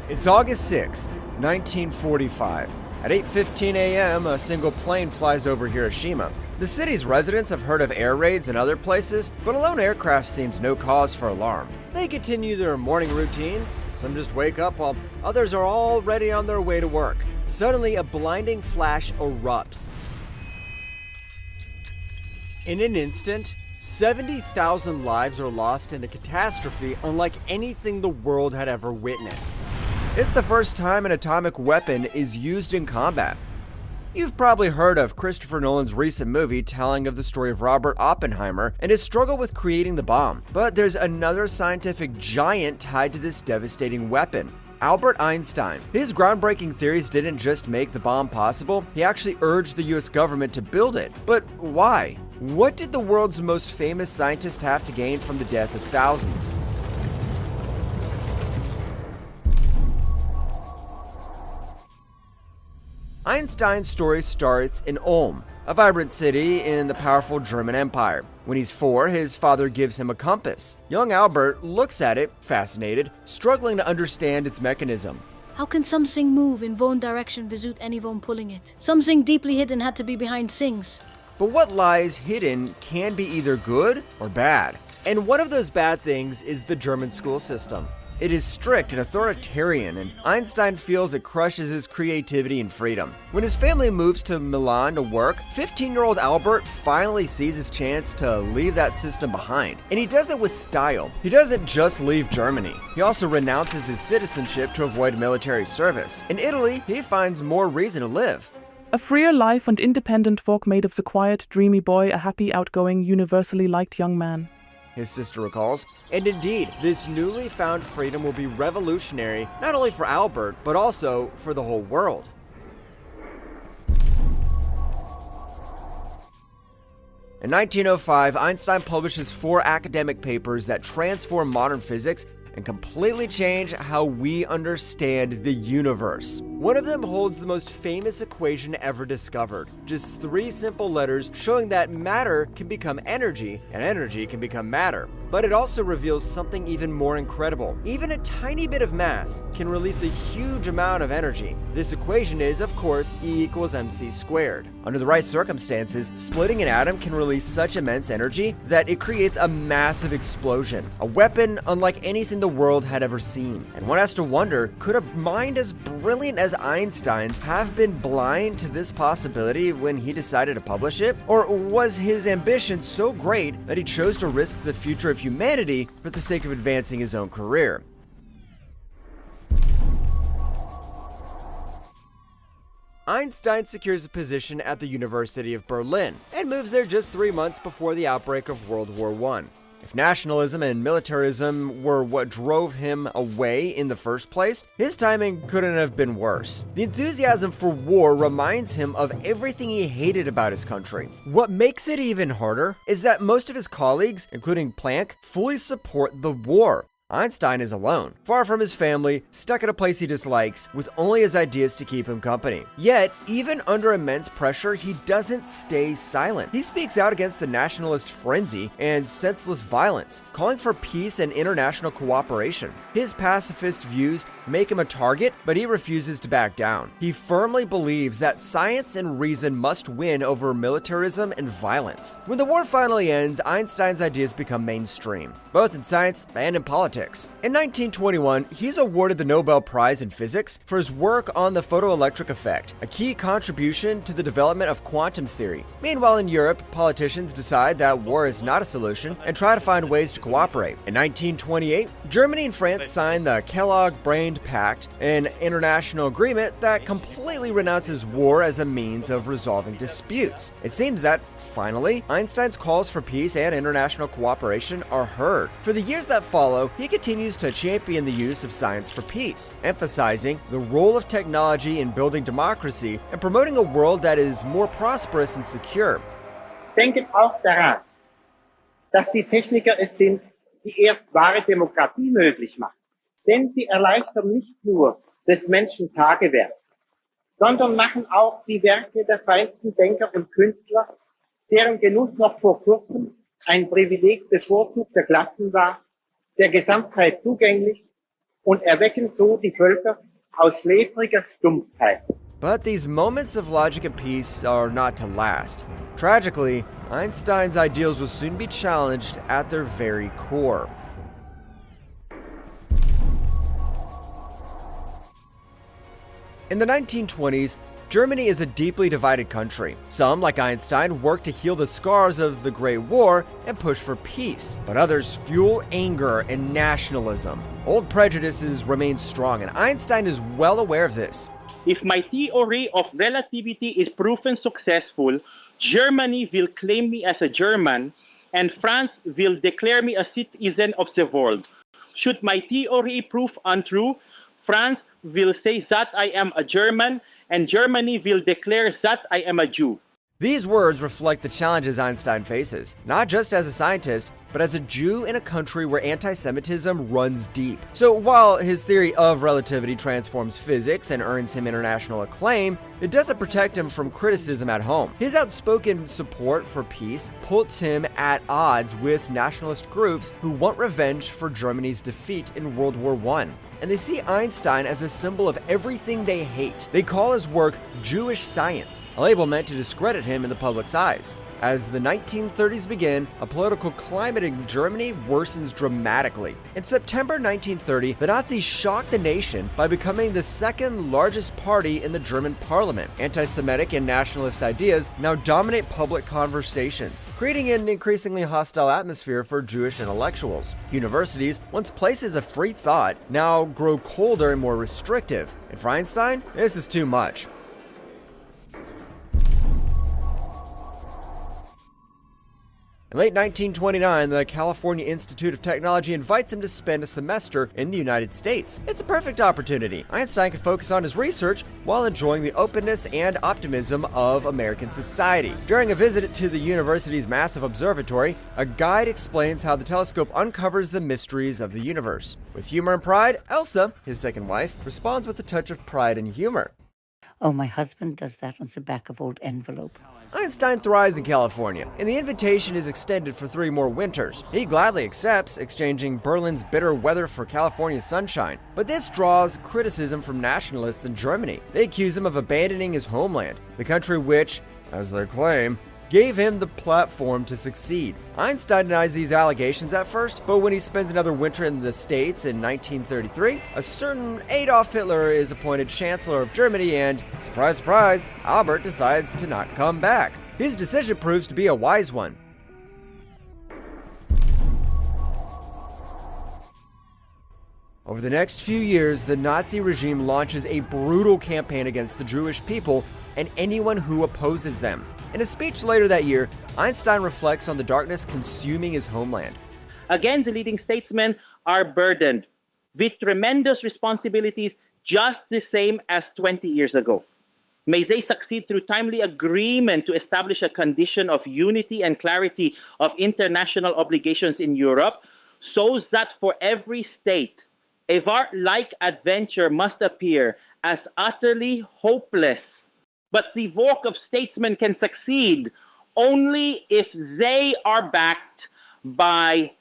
It's August 6th, 1945. At 8:15 a.m., a single plane flies over Hiroshima. The city's residents have heard of air raids in other places, but a lone aircraft seems no cause for alarm. They continue their morning routines. Some just wake up while others are already on their way to work. Suddenly, a blinding flash erupts. In an instant, 70,000 lives are lost in a catastrophe unlike anything the world had ever witnessed. It's the first time an atomic weapon is used in combat. You've probably heard of Christopher Nolan's recent movie telling of the story of Robert Oppenheimer and his struggle with creating the bomb. But there's another scientific giant tied to this devastating weapon: Albert Einstein. His groundbreaking theories didn't just make the bomb possible, he actually urged the US government to build it. But why? What did the world's most famous scientist have to gain from the death of thousands? Einstein's story starts in Ulm, a vibrant city in the powerful German Empire. When he's 4, his father gives him a compass. Young Albert looks at it, fascinated, struggling to understand its mechanism. How can something move in one direction without anyone pulling it? Something deeply hidden had to be behind things. But what lies hidden can be either good or bad. And one of those bad things is the German school system. It is strict and authoritarian, and Einstein feels it crushes his creativity and freedom. When his family moves to Milan to work, 15-year-old Albert finally sees his chance to leave that system behind. And he does it with style. He doesn't just leave Germany. He also renounces his citizenship to avoid military service. In Italy, he finds more reason to live. A freer life and independent folk made of the quiet, dreamy boy a happy, outgoing, universally liked young man, his sister recalls. And indeed, this newly found freedom will be revolutionary not only for Albert, but also for the whole world. In 1905, Einstein publishes 4 academic papers that transform modern physics and completely change how we understand the universe. One of them holds the most famous equation ever discovered. Just 3 simple letters showing that matter can become energy and energy can become matter. But it also reveals something even more incredible. Even a tiny bit of mass can release a huge amount of energy. This equation is, of course, E equals mc squared. Under the right circumstances, splitting an atom can release such immense energy that it creates a massive explosion, a weapon unlike anything the world had ever seen. And one has to wonder, could a mind as brilliant as Einstein's have been blind to this possibility when he decided to publish it? Or was his ambition so great that he chose to risk the future of humanity for the sake of advancing his own career? Einstein secures a position at the University of Berlin and moves there just 3 months before the outbreak of World War I. If nationalism and militarism were what drove him away in the first place, his timing couldn't have been worse. The enthusiasm for war reminds him of everything he hated about his country. What makes it even harder is that most of his colleagues, including Planck, fully support the war. Einstein is alone, far from his family, stuck at a place he dislikes, with only his ideas to keep him company. Yet, even under immense pressure, he doesn't stay silent. He speaks out against the nationalist frenzy and senseless violence, calling for peace and international cooperation. His pacifist views make him a target, but he refuses to back down. He firmly believes that science and reason must win over militarism and violence. When the war finally ends, Einstein's ideas become mainstream, both in science and in politics. In 1921, he's awarded the Nobel Prize in Physics for his work on the photoelectric effect, a key contribution to the development of quantum theory. Meanwhile, in Europe, politicians decide that war is not a solution and try to find ways to cooperate. In 1928, Germany and France sign the Kellogg-Briand Pact, an international agreement that completely renounces war as a means of resolving disputes. It seems that, finally, Einstein's calls for peace and international cooperation are heard. For the years that follow, he continues to champion the use of science for peace, emphasizing the role of technology in building democracy and promoting a world that is more prosperous and secure. Denken auch daran, dass die Techniker es sind, die erst wahre Demokratie möglich machen. Denn sie erleichtern nicht nur des Menschen Tagewerk, sondern machen auch die Werke der feinsten Denker und Künstler, deren Genuss noch vor kurzem ein Privileg bevorzugter Klassen war, der Gesamtheit zugänglich und erwecken so die Völker aus schläfriger Stumpfheit. But these moments of logic and peace are not to last. Tragically, Einstein's ideals will soon be challenged at their very core. In the 1920s, Germany is a deeply divided country. Some, like Einstein, work to heal the scars of the Great War and push for peace, but others fuel anger and nationalism. Old prejudices remain strong, and Einstein is well aware of this. If my theory of relativity is proven successful, Germany will claim me as a German, and France will declare me a citizen of the world. Should my theory prove untrue, France will say that I am a German, and Germany will declare that I am a Jew. These words reflect the challenges Einstein faces, not just as a scientist, but as a Jew in a country where anti-Semitism runs deep. So while his theory of relativity transforms physics and earns him international acclaim, it doesn't protect him from criticism at home. His outspoken support for peace puts him at odds with nationalist groups who want revenge for Germany's defeat in World War I. And they see Einstein as a symbol of everything they hate. They call his work Jewish science, a label meant to discredit him in the public's eyes. As the 1930s begin, a political climate in Germany worsens dramatically. In September 1930, the Nazis shocked the nation by becoming the second largest party in the German parliament. Anti-Semitic and nationalist ideas now dominate public conversations, creating an increasingly hostile atmosphere for Jewish intellectuals. Universities, once places of free thought, now grow colder and more restrictive. And for Einstein, this is too much. In late 1929, the California Institute of Technology invites him to spend a semester in the United States. It's a perfect opportunity. Einstein can focus on his research while enjoying the openness and optimism of American society. During a visit to the university's massive observatory, a guide explains how the telescope uncovers the mysteries of the universe. With humor and pride, Elsa, his second wife, responds with a touch of pride and humor. Oh, my husband does that on the back of old envelope. Einstein thrives in California, and the invitation is extended for 3 more winters. He gladly accepts, exchanging Berlin's bitter weather for California's sunshine. But this draws criticism from nationalists in Germany. They accuse him of abandoning his homeland, the country which, as they claim, gave him the platform to succeed. Einstein denies these allegations at first, but when he spends another winter in the States in 1933, a certain Adolf Hitler is appointed Chancellor of Germany and, surprise, surprise, Albert decides to not come back. His decision proves to be a wise one. Over the next few years, the Nazi regime launches a brutal campaign against the Jewish people and anyone who opposes them. In a speech later that year, Einstein reflects on the darkness consuming his homeland. Again, the leading statesmen are burdened with tremendous responsibilities just the same as 20 years ago. May they succeed through timely agreement to establish a condition of unity and clarity of international obligations in Europe, so that for every state, a war-like adventure must appear as utterly hopeless. But the work of statesmen can succeed only if they are backed by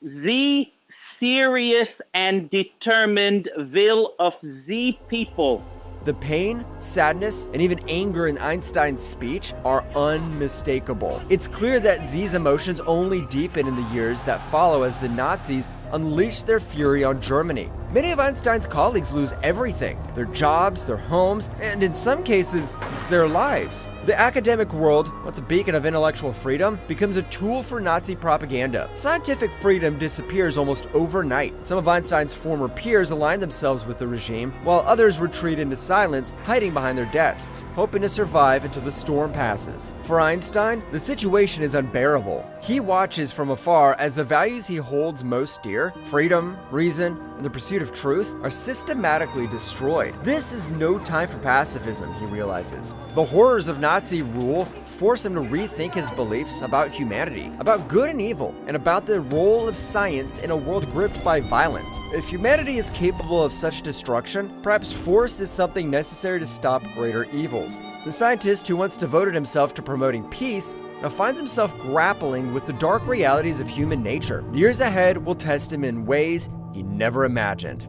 the serious and determined will of the people. The pain, sadness, and even anger in Einstein's speech are unmistakable. It's clear that these emotions only deepen in the years that follow as the Nazis unleash their fury on Germany. Many of Einstein's colleagues lose everything: their jobs, their homes, and in some cases, their lives. The academic world, once a beacon of intellectual freedom, becomes a tool for Nazi propaganda. Scientific freedom disappears almost overnight. Some of Einstein's former peers align themselves with the regime, while others retreat into silence, hiding behind their desks, hoping to survive until the storm passes. For Einstein, the situation is unbearable. He watches from afar as the values he holds most dear, freedom, reason, and the pursuit of truth, are systematically destroyed. This is no time for pacifism, he realizes. The horrors of Nazi rule force him to rethink his beliefs about humanity, about good and evil, and about the role of science in a world gripped by violence. If humanity is capable of such destruction, perhaps force is something necessary to stop greater evils. The scientist who once devoted himself to promoting peace now finds himself grappling with the dark realities of human nature. The years ahead will test him in ways he never imagined.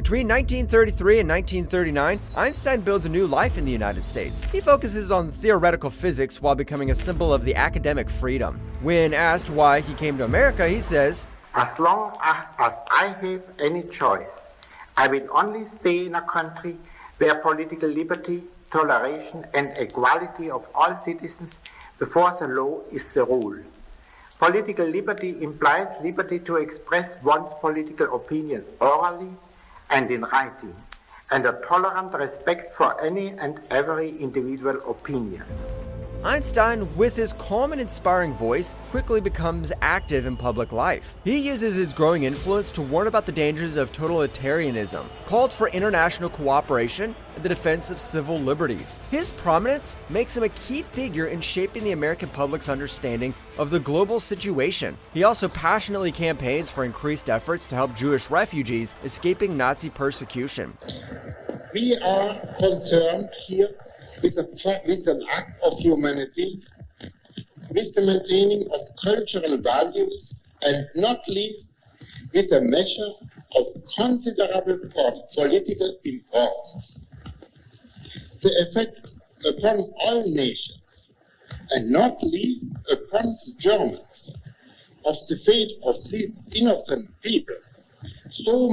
Between 1933 and 1939, Einstein builds a new life in the United States. He focuses on theoretical physics while becoming a symbol of the academic freedom. When asked why he came to America, he says, "As long as I have any choice, I will only stay in a country where political liberty, toleration, and equality of all citizens before the law is the rule. Political liberty implies liberty to express one's political opinions orally and in writing, and a tolerant respect for any and every individual opinion." Einstein, with his calm and inspiring voice, quickly becomes active in public life. He uses his growing influence to warn about the dangers of totalitarianism, called for international cooperation and the defense of civil liberties. His prominence makes him a key figure in shaping the American public's understanding of the global situation. He also passionately campaigns for increased efforts to help Jewish refugees escaping Nazi persecution. We are concerned here with an act of humanity, with the maintaining of cultural values, and not least with a measure of considerable political importance. The effect upon all nations, and not least upon the Germans, of the fate of these innocent people, so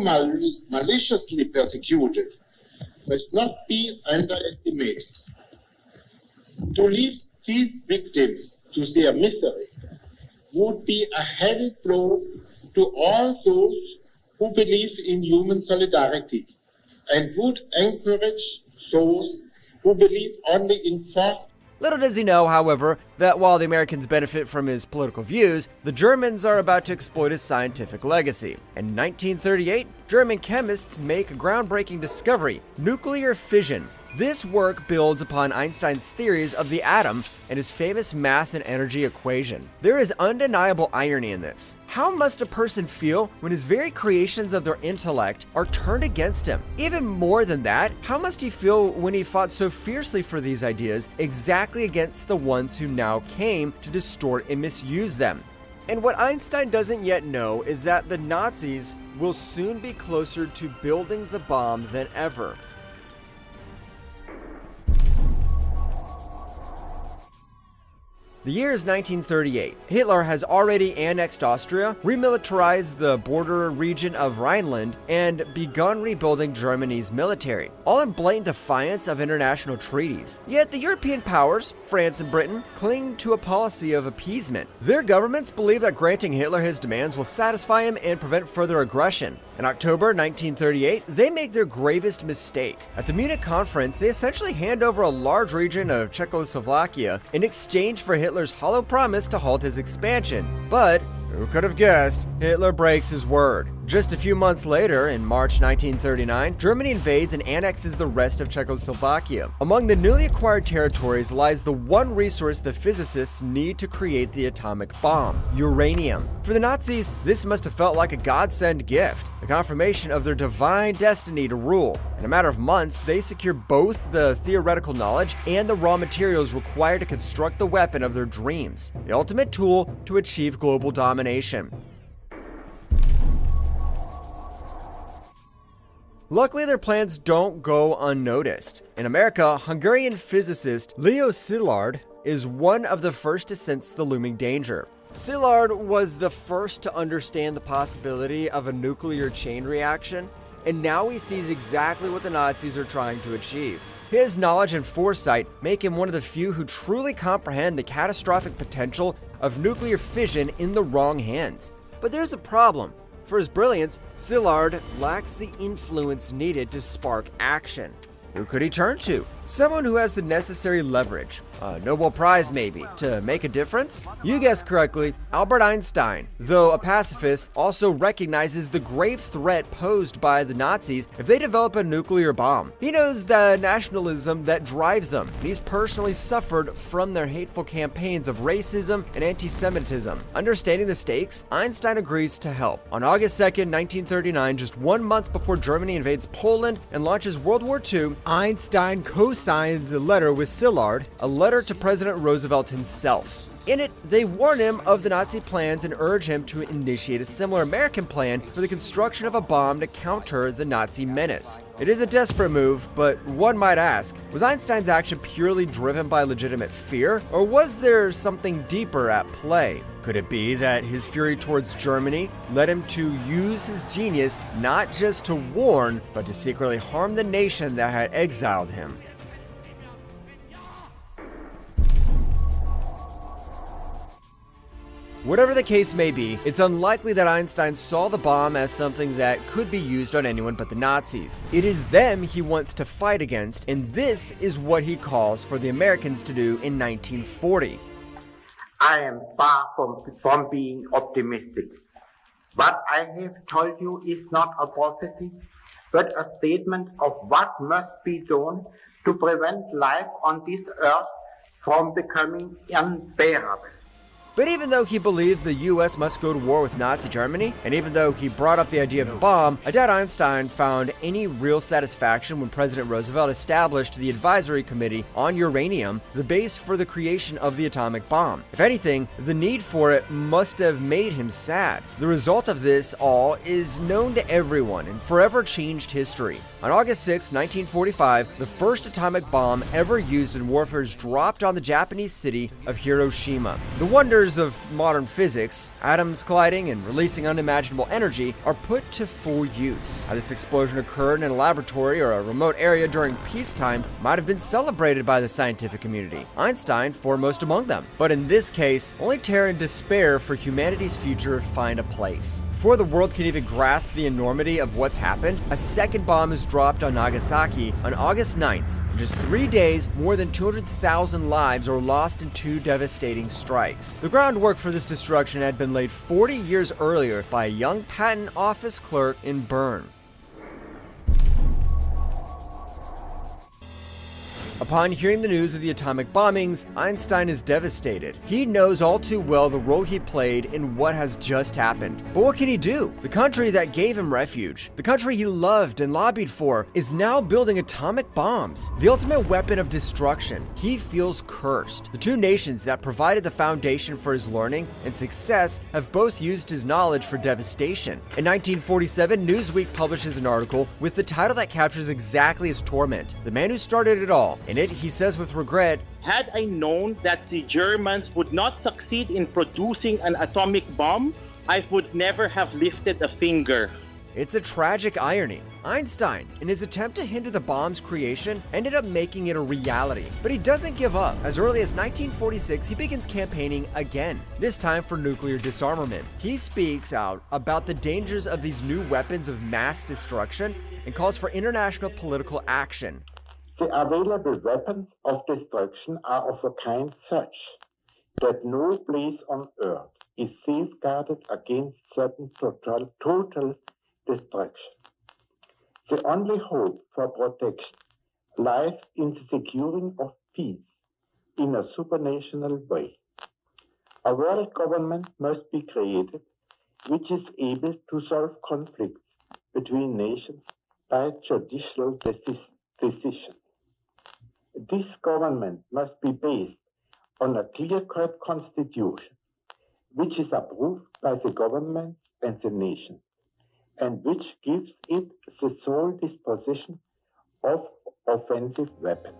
maliciously persecuted, must not be underestimated. To leave these victims to their misery would be a heavy blow to all those who believe in human solidarity and would encourage those who believe only in force. Little does he know, however, that while the Americans benefit from his political views, the Germans are about to exploit his scientific legacy. In 1938, German chemists make a groundbreaking discovery: nuclear fission. This work builds upon Einstein's theories of the atom and his famous mass and energy equation. There is undeniable irony in this. How must a person feel when his very creations of their intellect are turned against him? Even more than that, how must he feel when he fought so fiercely for these ideas exactly against the ones who now came to distort and misuse them? And what Einstein doesn't yet know is that the Nazis will soon be closer to building the bomb than ever. The year is 1938. Hitler has already annexed Austria, remilitarized the border region of Rhineland, and begun rebuilding Germany's military, all in blatant defiance of international treaties. Yet the European powers, France and Britain, cling to a policy of appeasement. Their governments believe that granting Hitler his demands will satisfy him and prevent further aggression. In October 1938, they make their gravest mistake. At the Munich conference, they essentially hand over a large region of Czechoslovakia in exchange for Hitler's hollow promise to halt his expansion. But who could have guessed? Hitler breaks his word. Just a few months later, in March 1939, Germany invades and annexes the rest of Czechoslovakia. Among the newly acquired territories lies the one resource the physicists need to create the atomic bomb: uranium. For the Nazis, this must have felt like a godsend gift, a confirmation of their divine destiny to rule. In a matter of months, they secure both the theoretical knowledge and the raw materials required to construct the weapon of their dreams, the ultimate tool to achieve global domination. Luckily, their plans don't go unnoticed. In America, Hungarian physicist Leo Szilard is one of the first to sense the looming danger. Szilard was the first to understand the possibility of a nuclear chain reaction, and now he sees exactly what the Nazis are trying to achieve. His knowledge and foresight make him one of the few who truly comprehend the catastrophic potential of nuclear fission in the wrong hands. But there's a problem. For his brilliance, Szilard lacks the influence needed to spark action. Who could he turn to? Someone who has the necessary leverage, a Nobel Prize maybe, to make a difference? You guessed correctly, Albert Einstein. Though a pacifist, also recognizes the grave threat posed by the Nazis if they develop a nuclear bomb. He knows the nationalism that drives them, and he's personally suffered from their hateful campaigns of racism and anti-Semitism. Understanding the stakes, Einstein agrees to help. On August 2nd, 1939, just 1 month before Germany invades Poland and launches World War II, Einstein co-signs a letter with Szilard, a letter to President Roosevelt himself. In it, they warn him of the Nazi plans and urge him to initiate a similar American plan for the construction of a bomb to counter the Nazi menace. It is a desperate move, but one might ask, was Einstein's action purely driven by legitimate fear, or was there something deeper at play? Could it be that his fury towards Germany led him to use his genius not just to warn, but to secretly harm the nation that had exiled him? Whatever the case may be, it's unlikely that Einstein saw the bomb as something that could be used on anyone but the Nazis. It is them he wants to fight against, and this is what he calls for the Americans to do in 1940. I am far from being optimistic. What I have told you is not a prophecy, but a statement of what must be done to prevent life on this earth from becoming unbearable. But even though he believed the US must go to war with Nazi Germany, and even though he brought up the idea of the bomb, I doubt Einstein found any real satisfaction when President Roosevelt established the Advisory Committee on Uranium, the base for the creation of the atomic bomb. If anything, the need for it must have made him sad. The result of this all is known to everyone and forever changed history. On August 6, 1945, the first atomic bomb ever used in warfare is dropped on the Japanese city of Hiroshima. The wonders of modern physics, atoms colliding and releasing unimaginable energy, are put to full use. How this explosion occurred in a laboratory or a remote area during peacetime might have been celebrated by the scientific community, Einstein foremost among them. But in this case, only terror and despair for humanity's future find a place. Before the world can even grasp the enormity of what's happened, a second bomb is dropped on Nagasaki on August 9th. In just 3 days, more than 200,000 lives are lost in two devastating strikes. The groundwork for this destruction had been laid 40 years earlier by a young patent office clerk in Bern. Upon hearing the news of the atomic bombings, Einstein is devastated. He knows all too well the role he played in what has just happened. But what can he do? The country that gave him refuge, the country he loved and lobbied for, is now building atomic bombs, the ultimate weapon of destruction. He feels cursed. The two nations that provided the foundation for his learning and success have both used his knowledge for devastation. In 1947, Newsweek publishes an article with the title that captures exactly his torment: The Man Who Started It All. In it, he says with regret, Had I known that the Germans would not succeed in producing an atomic bomb, I would never have lifted a finger. It's a tragic irony. Einstein, in his attempt to hinder the bomb's creation, ended up making it a reality. But he doesn't give up. As early as 1946, he begins campaigning again, this time for nuclear disarmament. He speaks out about the dangers of these new weapons of mass destruction and calls for international political action. The available weapons of destruction are of a kind such that no place on earth is safeguarded against certain total destruction. The only hope for protection lies in the securing of peace in a supranational way. A world government must be created which is able to solve conflicts between nations by judicial decision. This government must be based on a clear-cut constitution, which is approved by the government and the nation, and which gives it the sole disposition of offensive weapons.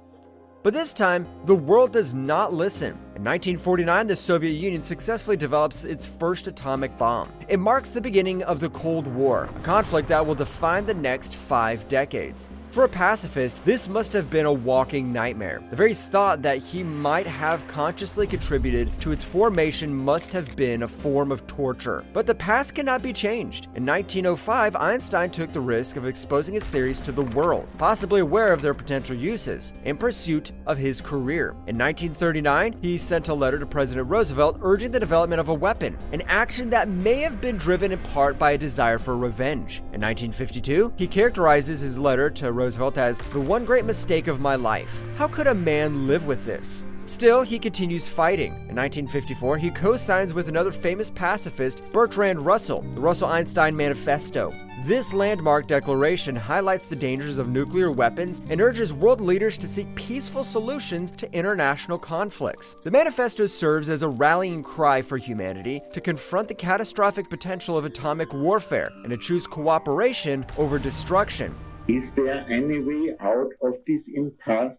But this time, the world does not listen. In 1949, the Soviet Union successfully develops its first atomic bomb. It marks the beginning of the Cold War, a conflict that will define the next 5 decades. For a pacifist, this must have been a walking nightmare. The very thought that he might have consciously contributed to its formation must have been a form of torture. But the past cannot be changed. In 1905, Einstein took the risk of exposing his theories to the world, possibly aware of their potential uses, in pursuit of his career. In 1939, he sent a letter to President Roosevelt urging the development of a weapon, an action that may have been driven in part by a desire for revenge. In 1952, he characterizes his letter to Roosevelt as the one great mistake of my life. How could a man live with this? Still, he continues fighting. In 1954, he co-signs with another famous pacifist, Bertrand Russell, the Russell-Einstein Manifesto. This landmark declaration highlights the dangers of nuclear weapons and urges world leaders to seek peaceful solutions to international conflicts. The manifesto serves as a rallying cry for humanity to confront the catastrophic potential of atomic warfare and to choose cooperation over destruction. Is there any way out of this impasse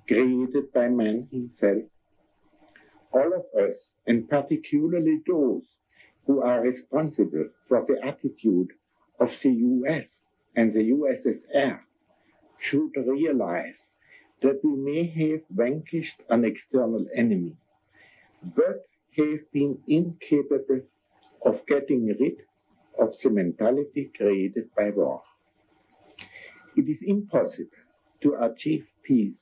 created by man himself? All of us, and particularly those who are responsible for the attitude of the US and the USSR, should realize that we may have vanquished an external enemy, but have been incapable of getting rid of the mentality created by war. It is impossible to achieve peace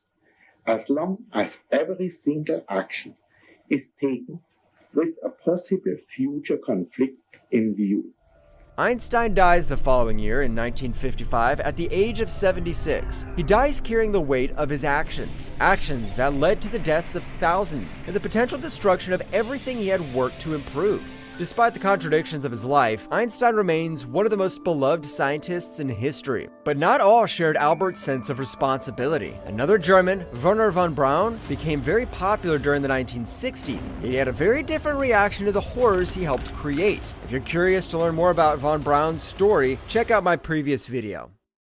as long as every single action is taken with a possible future conflict in view. Einstein dies the following year in 1955 at the age of 76. He dies carrying the weight of his actions that led to the deaths of thousands and the potential destruction of everything he had worked to improve. Despite the contradictions of his life, Einstein remains one of the most beloved scientists in history. But not all shared Albert's sense of responsibility. Another German, Wernher von Braun, became very popular during the 1960s. He had a very different reaction to the horrors he helped create. If you're curious to learn more about von Braun's story, check out my previous video.